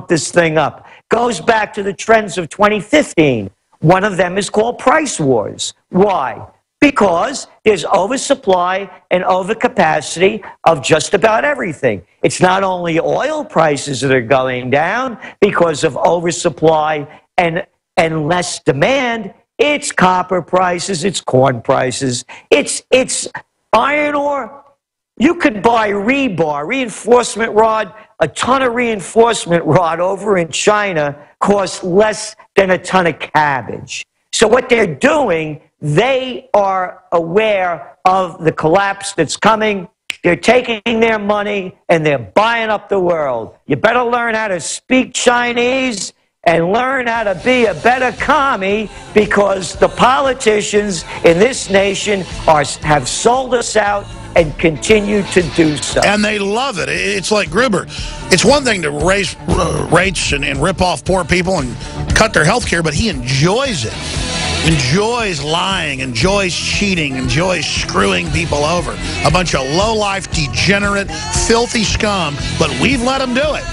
this thing up. Goes back to the trends of 2015. One of them is called price wars. Why? Because there's oversupply and overcapacity of just about everything. It's not only oil prices that are going down because of oversupply and less demand. It's copper prices, it's corn prices, it's iron ore. You could buy rebar, reinforcement rod. A ton of reinforcement rod over in China costs less than a ton of cabbage. So what they're doing, they are aware of the collapse that's coming. They're taking their money and they're buying up the world. You better learn how to speak Chinese and learn how to be a better commie, because the politicians in this nation have sold us out and continue to do so. And they love it. It's like Gruber. It's one thing to raise rates and rip off poor people and cut their health care, but he enjoys it. Enjoys lying, enjoys cheating, enjoys screwing people over. A bunch of low-life, degenerate, filthy scum, but we've let them do it.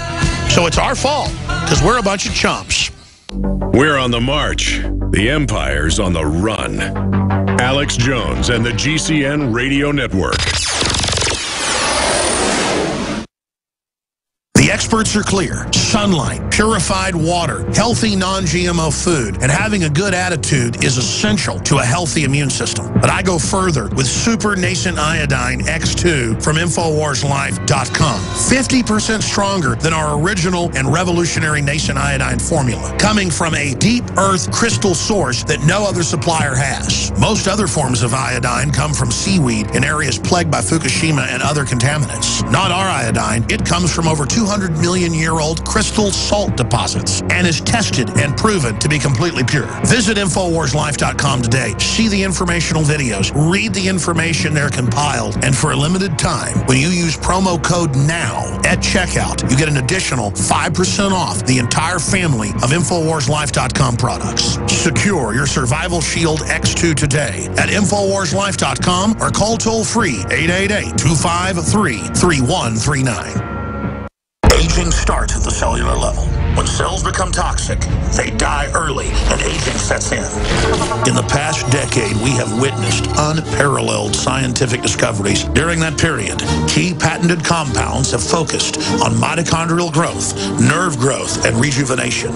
So it's our fault, because we're a bunch of chumps. We're on the march. The empire's on the run. Alex Jones and the GCN Radio Network. The experts are clear. Sunlight, purified water, healthy non-GMO food, and having a good attitude is essential to a healthy immune system. But I go further with Super Nascent Iodine X2 from InfoWarsLife.com. 50% stronger than our original and revolutionary Nascent Iodine formula, coming from a deep earth crystal source that no other supplier has. Most other forms of iodine come from seaweed in areas plagued by Fukushima and other contaminants. Not our iodine. It comes from over 200 million-year-old crystal salt deposits and is tested and proven to be completely pure. Visit InfoWarsLife.com today. See the informational videos. Read the information they're compiled. And for a limited time, when you use promo code NOW at checkout, you get an additional 5% off the entire family of InfoWarsLife.com products. Secure your Survival Shield X2 today at InfoWarsLife.com or call toll-free 888-253-3139. Aging starts at the cellular level. When cells become toxic, they die early and aging sets in. In the past decade, we have witnessed unparalleled scientific discoveries. During that period, key patented compounds have focused on mitochondrial growth, nerve growth, and rejuvenation.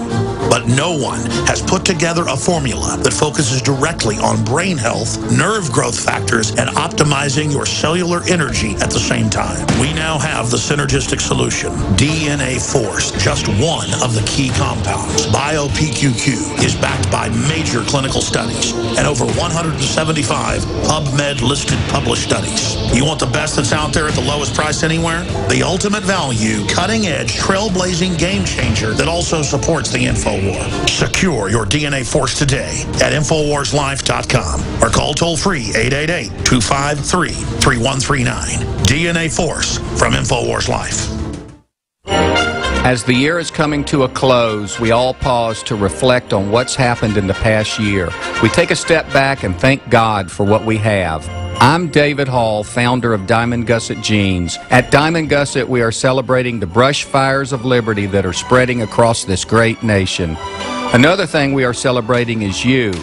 But no one has put together a formula that focuses directly on brain health, nerve growth factors, and optimizing your cellular energy at the same time. We now have the synergistic solution, DNA Force, just one of the key compounds. BioPQQ is backed by major clinical studies and over 175 PubMed-listed published studies. You want the best that's out there at the lowest price anywhere? The ultimate value, cutting-edge, trailblazing game changer that also supports the InfoWar. Secure your DNA Force today at InfoWarsLife.com or call toll-free 888-253-3139. DNA Force from InfoWars Life. As the year is coming to a close, we all pause to reflect on what's happened in the past year. We take a step back and thank God for what we have. I'm David Hall, founder of Diamond Gusset Jeans. At Diamond Gusset, we are celebrating the brush fires of liberty that are spreading across this great nation. Another thing we are celebrating is you.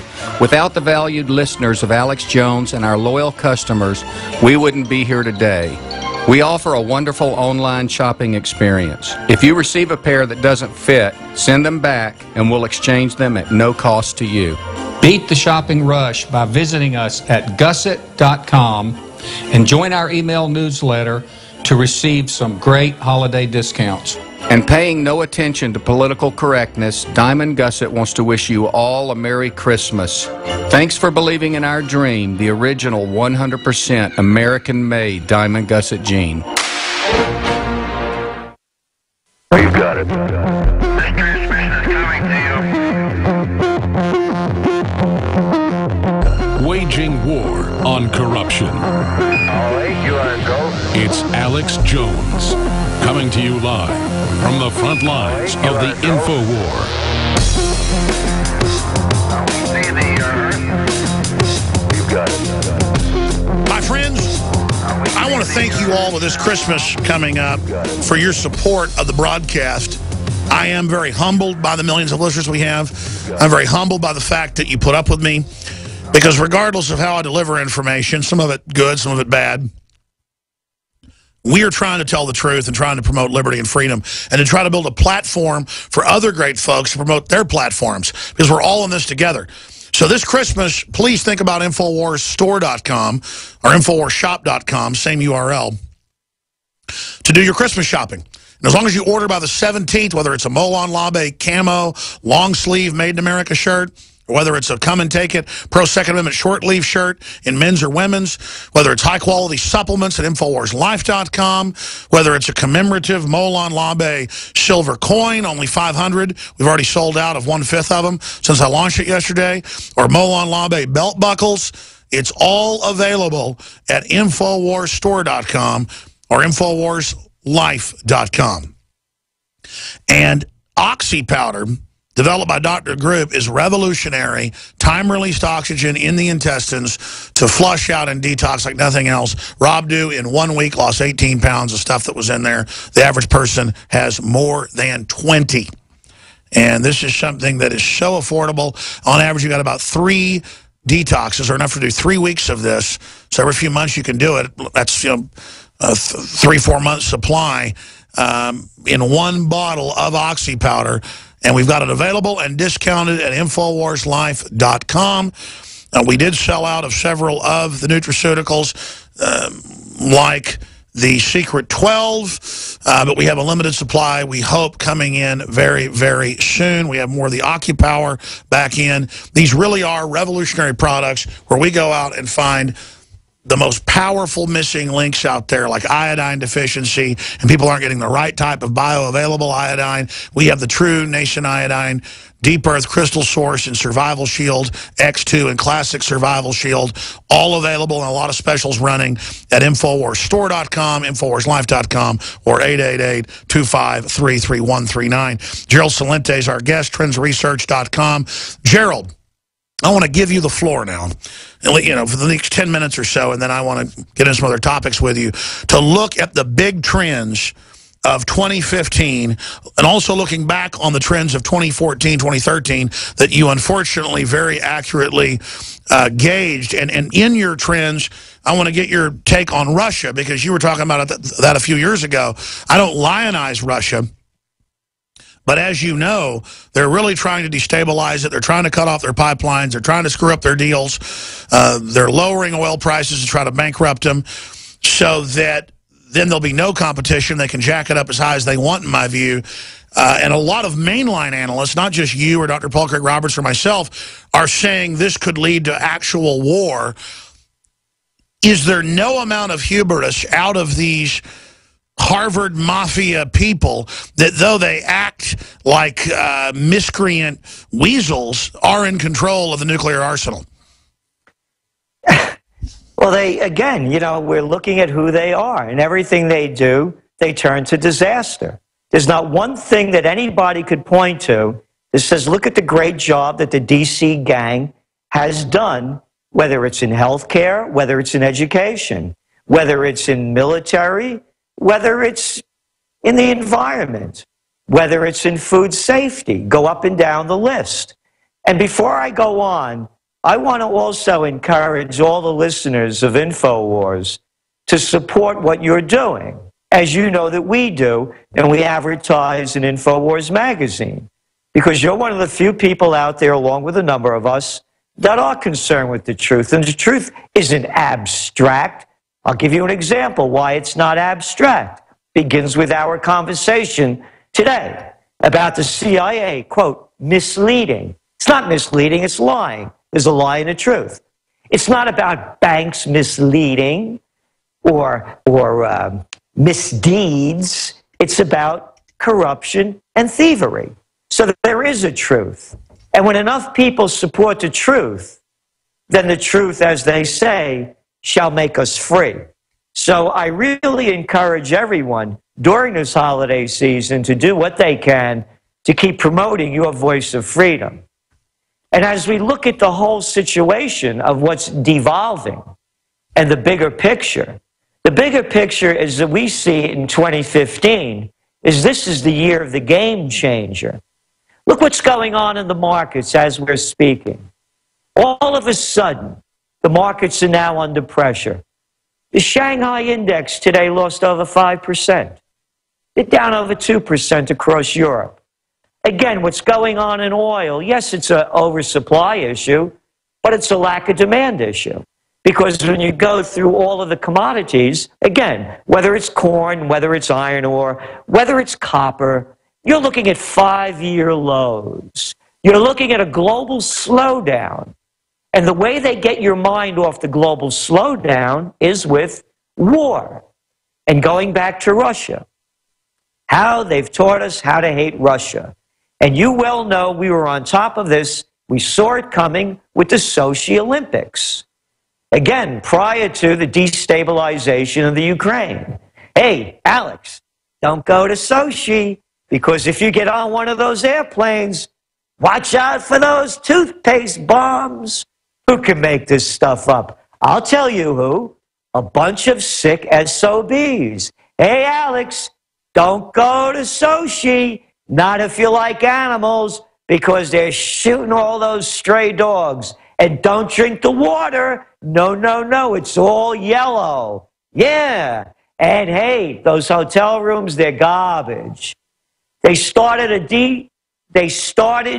Without the valued listeners of Alex Jones and our loyal customers, we wouldn't be here today. We offer a wonderful online shopping experience. If you receive a pair that doesn't fit, send them back and we'll exchange them at no cost to you. Beat the shopping rush by visiting us at gusset.com and join our email newsletter to receive some great holiday discounts. And paying no attention to political correctness, Diamond Gusset wants to wish you all a Merry Christmas. Thanks for believing in our dream, the original 100% American-made Diamond Gusset jean. You got it. This transmission is coming to you. Waging war on corruption. All right, you are go. It's Alex Jones, coming to you live from the front lines of the InfoWar. You got it. My friends, I want to thank you all with this Christmas coming up for your support of the broadcast. I am very humbled by the millions of listeners we have. I'm very humbled by the fact that you put up with me, because regardless of how I deliver information, some of it good, some of it bad, we are trying to tell the truth and trying to promote liberty and freedom, and to try to build a platform for other great folks to promote their platforms, because we're all in this together. So this Christmas, please think about InfoWarsStore.com or InfoWarsShop.com, same URL, to do your Christmas shopping. And as long as you order by the 17th, whether it's a Molon Labe camo, long sleeve Made in America shirt, or whether it's a Come and Take It Pro Second Amendment short sleeve shirt in men's or women's, whether it's high quality supplements at InfoWarsLife.com, whether it's a commemorative Molon Labe silver coin, only 500. We've already sold out of 1/5 of them since I launched it yesterday, or Molon Labe belt buckles. It's all available at InfoWarsStore.com or InfoWarsLife.com. And Oxy powder, developed by Dr. Group, is revolutionary, time-released oxygen in the intestines to flush out and detox like nothing else. Rob Dew, in 1 week, lost 18 pounds of stuff that was in there. The average person has more than 20. And this is something that is so affordable. On average, you got about 3 detoxes, or enough to do 3 weeks of this. So every few months you can do it. That's, you know, 3-4 months supply in 1 bottle of Oxy powder. And we've got it available and discounted at InfoWarsLife.com. We did sell out of several of the nutraceuticals, like the Secret 12, but we have a limited supply, we hope, coming in very, very soon. We have more of the OcuPower back in. These really are revolutionary products where we go out and find the most powerful missing links out there, like iodine deficiency, and people aren't getting the right type of bioavailable iodine. We have the true Nation Iodine, Deep Earth Crystal Source, and Survival Shield X2 and Classic Survival Shield, all available, and a lot of specials running at InfoWarsStore.com, InfoWarsLife.com, or 888-253-3139. Gerald Celente is our guest, TrendsResearch.com. Gerald, I want to give you the floor now, you know, for the next 10 minutes or so, and then I want to get into some other topics with you, to look at the big trends of 2015, and also looking back on the trends of 2014, 2013 that you unfortunately very accurately gauged. And in your trends, I want to get your take on Russia, because you were talking about that a few years ago. I don't lionize Russia, but as you know, they're really trying to destabilize it. They're trying to cut off their pipelines. They're trying to screw up their deals. They're lowering oil prices to try to bankrupt them, so that then there'll be no competition. They can jack it up as high as they want, in my view. And a lot of mainline analysts, not just you or Dr. Paul Craig Roberts or myself, are saying this could lead to actual war. Is there no amount of hubris out of these Harvard Mafia people that, though they act like miscreant weasels, are in control of the nuclear arsenal? Well, again, you know, we're looking at who they are, and everything they do, they turn to disaster. There's not one thing that anybody could point to that says, look at the great job that the D.C. gang has done, whether it's in healthcare, whether it's in education, whether it's in military, whether it's in the environment, whether it's in food safety. Go up and down the list. And before I go on, I want to also encourage all the listeners of InfoWars to support what you're doing, as you know that we do, and we advertise in InfoWars magazine, because you're one of the few people out there, along with a number of us, that are concerned with the truth. And the truth isn't abstract. I'll give you an example why it's not abstract. It begins with our conversation today about the CIA, quote, misleading. It's not misleading, it's lying. There's a lie and a truth. It's not about banks misleading or misdeeds. It's about corruption and thievery. So there is a truth. And when enough people support the truth, then the truth, as they say, shall make us free. So I really encourage everyone during this holiday season to do what they can to keep promoting your voice of freedom. And as we look at the whole situation of what's devolving and the bigger picture is that we see in 2015 is this is the year of the game changer. Look what's going on in the markets as we're speaking. All of a sudden, the markets are now under pressure. The Shanghai index today lost over 5%. It's down over 2% across Europe. Again, what's going on in oil, yes, it's an oversupply issue, but it's a lack of demand issue. Because when you go through all of the commodities, again, whether it's corn, whether it's iron ore, whether it's copper, you're looking at 5-year lows. You're looking at a global slowdown. And the way they get your mind off the global slowdown is with war. And going back to Russia, how they've taught us how to hate Russia. And you well know we were on top of this. We saw it coming with the Sochi Olympics. Again, prior to the destabilization of the Ukraine. Hey, Alex, don't go to Sochi, because if you get on one of those airplanes, watch out for those toothpaste bombs. Who can make this stuff up? I'll tell you who. A bunch of sick SOBs. Hey, Alex, don't go to Sochi. Not if you like animals, because they're shooting all those stray dogs. And don't drink the water. No, no, no. It's all yellow. Yeah. And hey, those hotel rooms, they're garbage. They started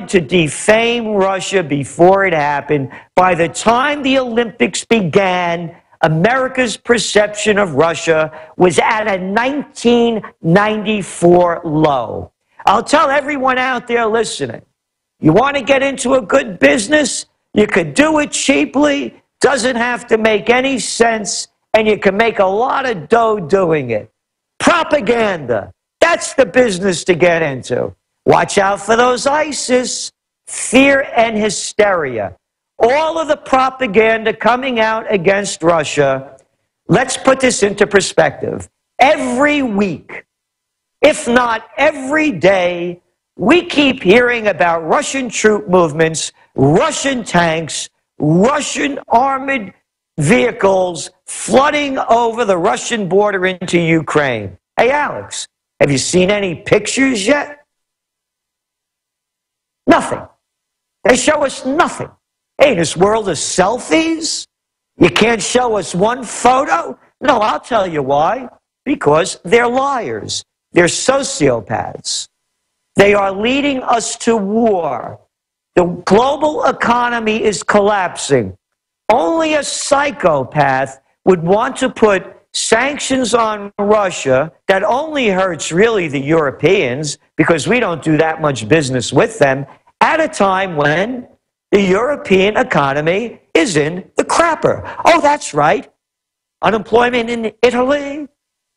to defame Russia before it happened. By the time the Olympics began, America's perception of Russia was at a 1994 low. I'll tell everyone out there listening, you want to get into a good business? You could do it cheaply, doesn't have to make any sense, and you can make a lot of dough doing it. Propaganda, that's the business to get into. Watch out for those ISIS, fear and hysteria. All of the propaganda coming out against Russia, let's put this into perspective. Every week, if not every day, we keep hearing about Russian troop movements, Russian tanks, Russian armored vehicles flooding over the Russian border into Ukraine. Hey, Alex, have you seen any pictures yet? Nothing. They show us nothing. Hey, this world of selfies? You can't show us one photo? No, I'll tell you why. Because they're liars. They're sociopaths. They are leading us to war. The global economy is collapsing. Only a psychopath would want to put sanctions on Russia that only hurts really the Europeans, because we don't do that much business with them, at a time when the European economy is in the crapper. Oh, that's right. Unemployment in Italy?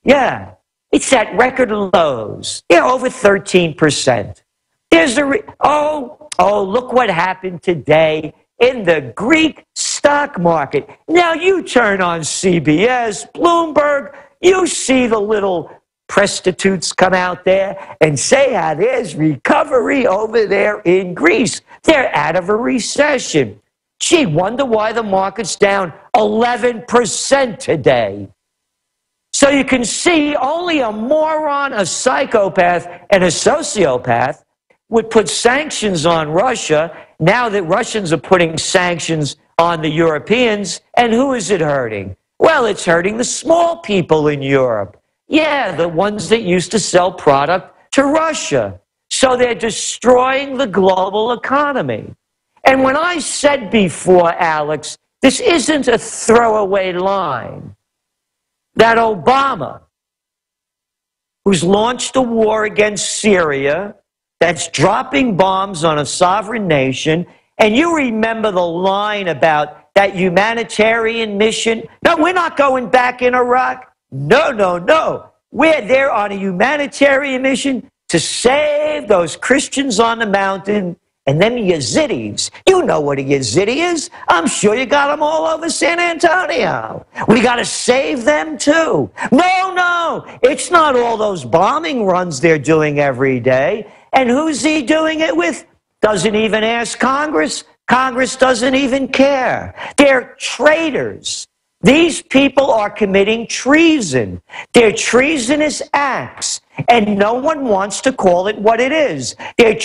Yeah. It's at record lows. Yeah, over 13%. There's look what happened today in the Greek stock market. Now you turn on CBS, Bloomberg, you see the little prostitutes come out there and say how there's recovery over there in Greece. They're out of a recession. Gee, wonder why the market's down 11% today. So you can see only a moron, a psychopath, and a sociopath would put sanctions on Russia now that Russians are putting sanctions on the Europeans. And who is it hurting? Well, it's hurting the small people in Europe. Yeah, the ones that used to sell product to Russia. So they're destroying the global economy. And when I said before, Alex, this isn't a throwaway line, that Obama, who's launched a war against Syria, that's dropping bombs on a sovereign nation, and you remember the line about that humanitarian mission? No, we're not going back in Iraq. No, no, no. We're there on a humanitarian mission to save those Christians on the mountain and them Yazidis. You know what a Yazidi is. I'm sure you got them all over San Antonio. We got to save them too. No, no, it's not all those bombing runs they're doing every day. And who's he doing it with? Doesn't even ask Congress. Congress doesn't even care. They're traitors. These people are committing treason. They're treasonous acts, and no one wants to call it what it is. They're